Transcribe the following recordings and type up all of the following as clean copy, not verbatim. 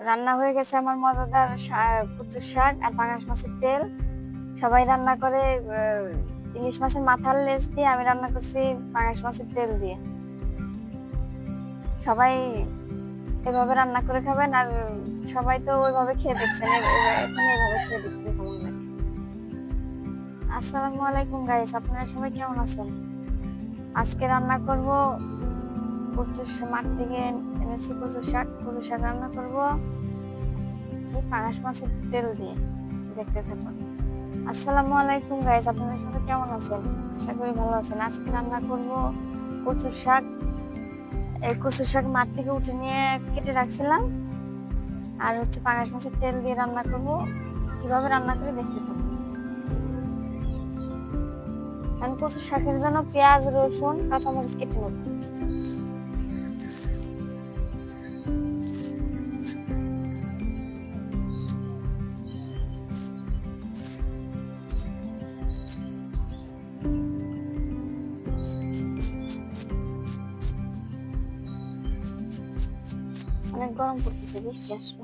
রান্না হয়ে গেছে আমার মজাদার কচুর শাক আর পাঙাশ মাছের তেল। সবাই রান্না করে ইলিশ মাছের মাথার লেজ দিয়ে, আমি রান্না করছি পাঙাশ মাছের তেল দিয়ে। সবাই এভাবে রান্না করে খাবেন, আর সবাই তো ওইভাবে খেয়ে দেখছেন, এখন এইভাবে খেয়ে দেখতে কেমন লাগে। আসসালামু আলাইকুম গাইস, আপনারা সবাই কেমন আছেন? আজকে রান্না করব মাঠ থেকে এনেছি কচুর শাক রান্না করব এই পাঙাশ মাছের তেল দিয়ে। দেখতে থাকুন। আসসালামু আলাইকুম গাইস, আপনারা সবাই কেমন আছেন? আশা করি ভালো আছেন। আজকে রান্না করব কচুর শাক। এই কচুর শাক মাঠ থেকে উঠে নিয়ে কেটে রাখছিলাম, আর পাঙাশ মাছের তেল দিয়ে রান্না করব। কিভাবে রান্না করে দেখতে থাকুন। আমি কচুর শাকের জন্য পেঁয়াজ, রসুন, কাঁচামরিচ কেটে নেব। অনেক গরম পড়তেছে, বৃষ্টি আসবে।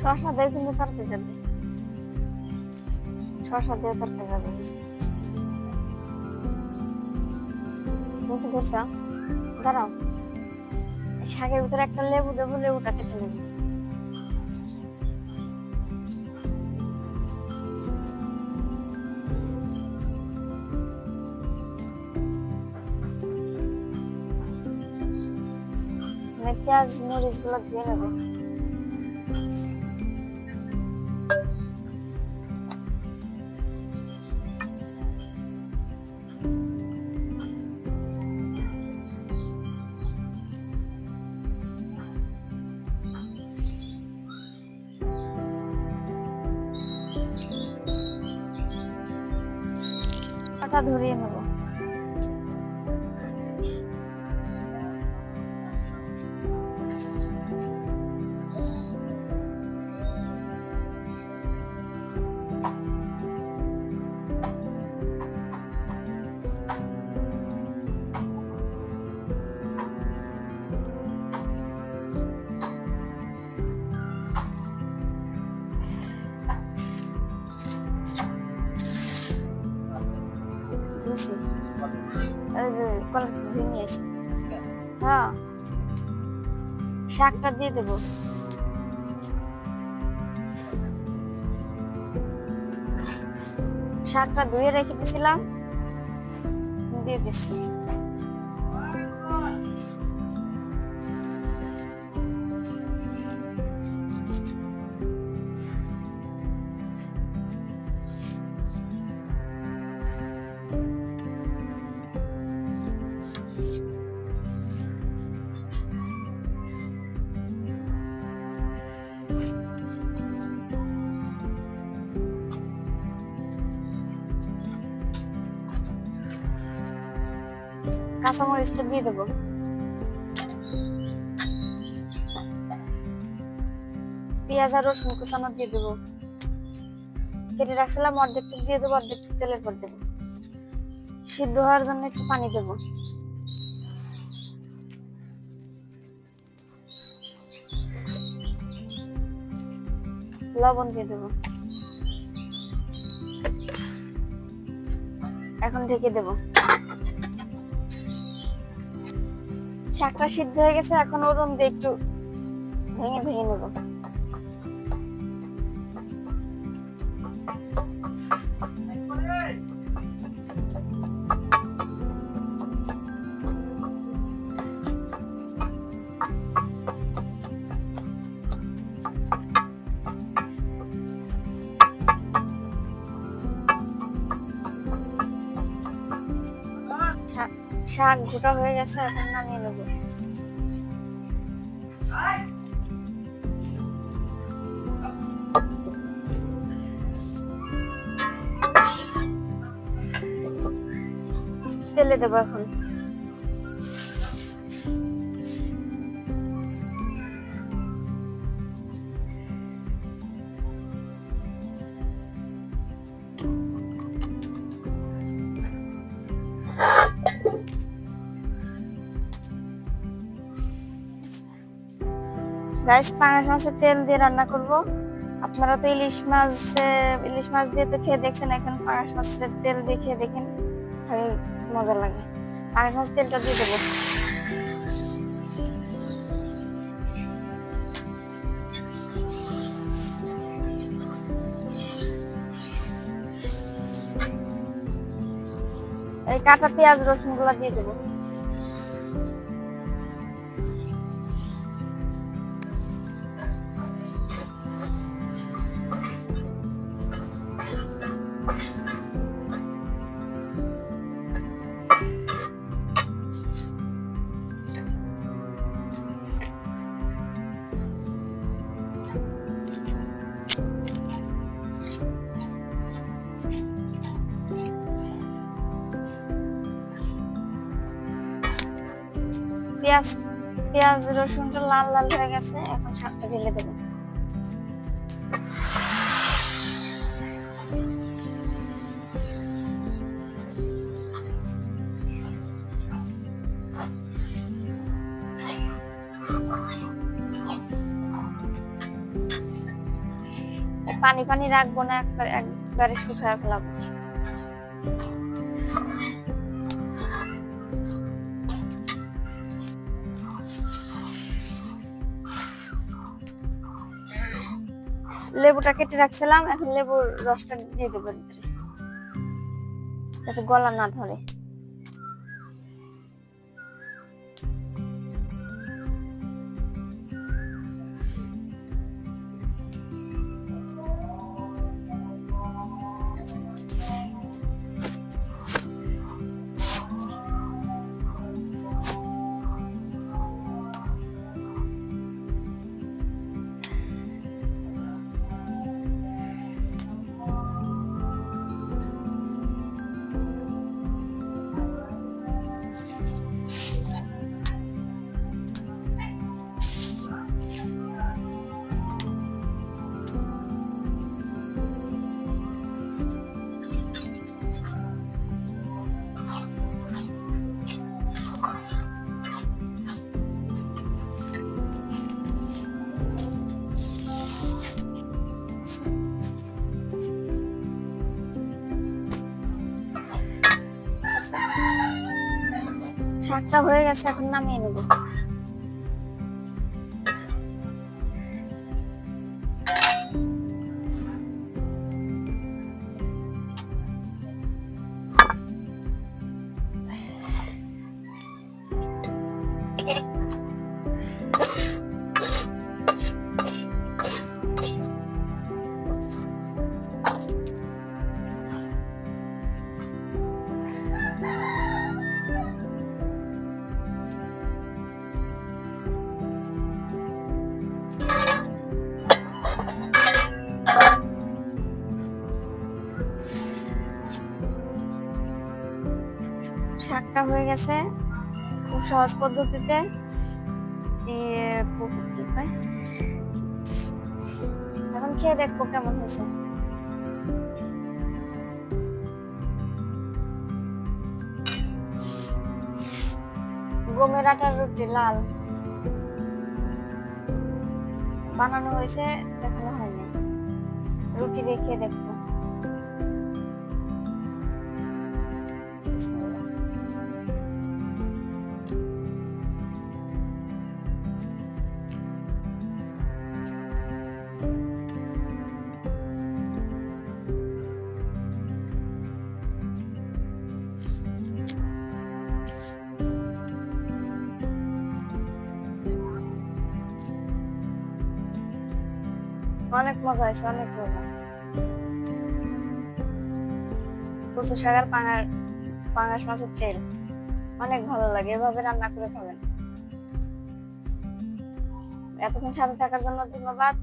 শসা দিয়ে কিন্তু তরকারি যাবে, শসা দিয়ে তরকারি যাবে। মুখে ধরছা, দাঁড়াও। শাকের ভিতরে একটা লেবু দেবো, লেবুটা কেটে নেব। পেঁয়াজ মরিচ গুলো ধুয়ে নেব। আটা ধরিয়ে নেব। হ্যাঁ, শাকটা দিয়ে দেবো। শাকটা ধুয়ে রেখে দিয়েছিলাম, দিয়ে দিচ্ছি। কাঁচামরিচটা দিয়ে দেবো। পেঁয়াজ আর রসুন কুচানো দিয়ে দেবো। কেটে রাখছিলাম, অর্ধেকটা দিয়ে দেবো, অর্ধেকটা তেলের পর দেবো। সিদ্ধ হওয়ার জন্য একটু পানি দেবো। লবণ দিয়ে দেবো। এখন ঢেকে দেবো। শাকটা সিদ্ধ হয়ে গেছে, এখন ওরম দিয়ে একটু ভেঙে ভেঙে নেব। শাক গোটা হয়ে গেছে, এখন নামিয়ে নেবো। তেলে দেবো এখন। গাইস, পাঙাশ মাছের তেল দিয়ে রান্না করব। আপনারা তো ইলিশ মাছ দিয়ে তো খেয়ে দেখছেন, এখন পাঙাশ মাছের তেল দিয়ে খেয়ে দেখেন, ভালো মজা লাগে। পাঙাশ মাছের তেলটা দিয়ে দেবো। এই কাটা পেঁয়াজ রসুন গুলা দিয়ে দেবো। পেঁয়াজ রসুনটা লাল লাল হয়ে গেছে, এখন শাকটা ঢেলে দেবো। পানি পানি রাখবো না, একবারে শুকায় ফেলাবো। লেবুটা কেটে রাখছিলাম, এখন লেবুর রসটা দিয়ে দেবো যাতে গলা না ধরে। শাকটা হয়ে গেছে, এখন নামিয়ে নেব। শাকটা হয়ে গেছে খুব সহজ পদ্ধতিতে। এখন খেয়ে দেখবো কেমন হয়েছে। গমের আটার রুটি লাল বানানো হয়েছে, দেখানো হয়নি। রুটি দিয়ে খেয়ে দেখবো। অনেক মজা হয়েছে, অনেক মজা। কচু শাক আর পাঙাশ মাছের তেল। অনেক ভালো লাগে, এভাবে রান্না করে খাবেন। এতক্ষণ সাথে থাকার জন্য ধন্যবাদ।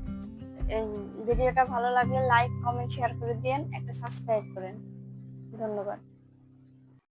এই ভিডিওটা ভালো লাগলে লাইক, কমেন্ট, শেয়ার করে দিন, একটা সাবস্ক্রাইব করেন। ধন্যবাদ।